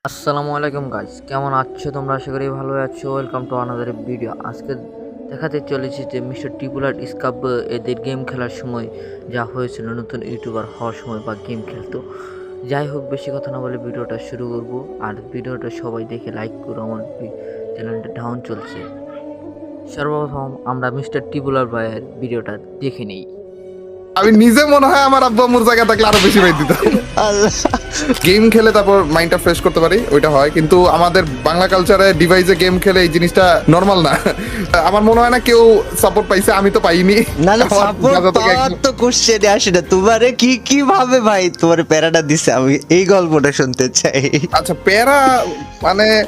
আসসালামু আলাইকুম গাইস, কেমন আছো তোমরা? আশা করি ভালো আছো। Welcome to another video. আজকে দেখাতে চলেছি যে মিস্টার টিপুলার স্কাপ এদের গেম খেলার সময় যা হয়েছিল, নতুন ইউটিউবার হওয়ার সময় বা গেম খেলতো। যাই হোক, বেশি কথা না বলে ভিডিওটা শুরু করব। আর ভিডিওটা সবাই দেখে লাইক করো, আমার চ্যানেলটা ডাউন চলছে। সর্বপ্রথম আমরা মিস্টার টিপুলার ভাইয়ের ভিডিওটা দেখে নিই। আমি নিজে মনে হয় আমার আব্বু আম্মুর জায়গা থাকলে আরো বেশি মাইর দিতাম। গেম খেলে তারপর মাইন্ডটা ফ্রেশ করতে পারি, ওইটা হয়, কিন্তু আমাদের বাংলা কালচারে ডিভাইসে গেম খেলে এই জিনিসটা নর্মাল না। আমার মনে হয় না কেউ সাপোর্ট পাইছে, আমি তো পাইনি। না না, আমার সাপোর্ট দাদা থেকে পাওয়ার একদম- তো কোশ্চেনে আসে না। তোমারে কি ভাবে ভাই তোমার প্যারাটা দিছে, আমি এই গল্পটা শুনতে চাই। আচ্ছা, প্যারা মানে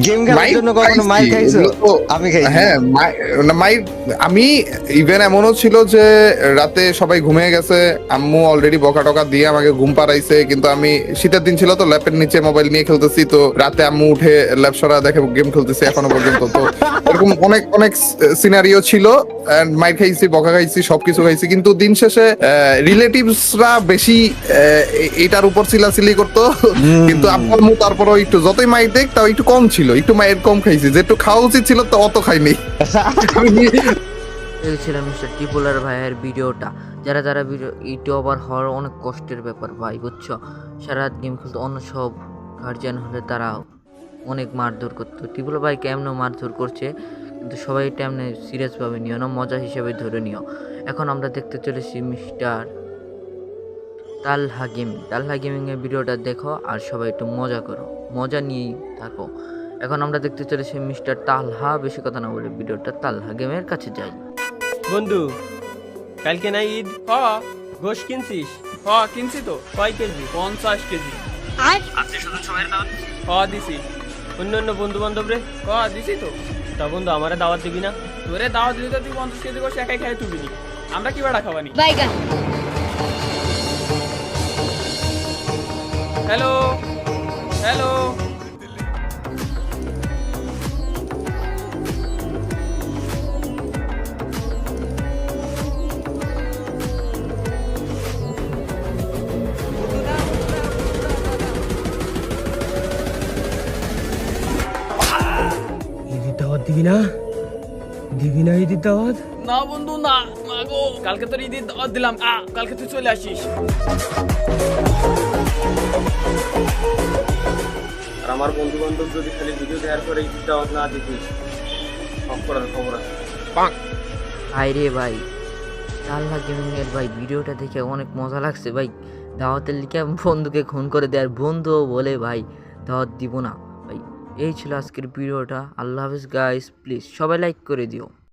গেম খেলার মাইর জন্য কখনো খাইছি, মাইর খাইছো? ওগুলো তো- আমি খাইছি। হ্যাঁ, মাইর আমি ইভেন এমনও ছিল যে রাতে সবাই ঘুমিয়ে গেছে, আম্মু অলরেডি বকা টকা দিয়ে আমাকে ঘুম পাড়াইছে, কিন্তু আমি শীতের দিন ছিল তো ল্যাপের নিচে মোবাইল নিয়ে খেলতেছি, তো রাতে আম্মু উঠে ল্যাপ সরা দেখে গেম খেলতেছি এখনো পর্যন্ত। তো এরকম অনেক অনেক সিনারিও ছিল, এন্ড মাইর খাইছি, বকা খাইছি, সবকিছু খাইছি, কিন্তু দিন শেষে রিলেটিভসরা বেশি এটার উপর চিলাচিলি করতো। কিন্তু আম্মু তারপরও একটু যতই মাইর দেখ তাও একটু কম ছিল, একটু মায়ের কম খাইছি, যে একটু খাওয়া উচিত ছিল তো অত খাইনি। এই ছিল মিস্টার টিপুলার ভাইয়ের ভিডিওটা। যারা যারা ভিডিও ইউটিউবার হওয়ার অনেক কষ্টের ব্যাপার ভাই, বুঝছো? সারা রাত গেম খেলতো, অন্য সব গার্জিয়ান হলে তারা অনেক মারধর করতো। টিপুলার ভাই কেমন মারধর করছে, কিন্তু সবাই এটা এমনি সিরিয়াসভাবে নিও না, মজা হিসেবে ধরে নিও। এখন আমরা দেখতে চলেছি মিস্টার তালহা গেমিংয়ের ভিডিওটা দেখো, আর সবাই একটু মজা করো, মজা নিয়েই থাকো। এখন আমরা দেখতে চলেছি মিস্টার তালহা। বেশি কথা না বলে ভিডিওটা তালহা গেমের কাছে যাই। বন্ধু, কালকে না ঈদ? গোশ কিনছিস? কিনছি তো কয় কেজি? 50 কেজি। দিছি। অন্য বন্ধু বান্ধব রে? দিছি তো। তা বন্ধু, আমারে দাওয়াত দিবি না? তোরে দাওয়াত দিলি তো তুই 50 কেজি গোশ একাই খাই তুই নি। আমরা কি বেড়া খাবানি? বাইগান হ্যালো হ্যালো, ঈদের দাওয়াত দিবি না? দিবি না ঈদের দাওয়াত? না বন্ধু না, না গো, কালকে তোর ঈদের দাওয়াত দিলাম, কালকে তুই চলে আসিস। আর আমার বন্ধু বান্ধব যদি খালি ভিডিও দেওয়ার পরে ঈদের দাওয়াত না দিতিস, অফ করার খবর আছে। ভাই রে ভাই, তালহা গেমিংয়ের ভাই ভিডিওটা দেখে অনেক মজা লাগছে ভাই। দাওয়াতের লিখে বন্ধুকে খুন করে দেয়, আর বন্ধুও বলে ভাই দাওয়াত দিব না ভাই। এই ছিল আজকের ভিডিওটা। আল্লাহ হাফিজ গাইস, প্লিজ সবাই লাইক করে দিও।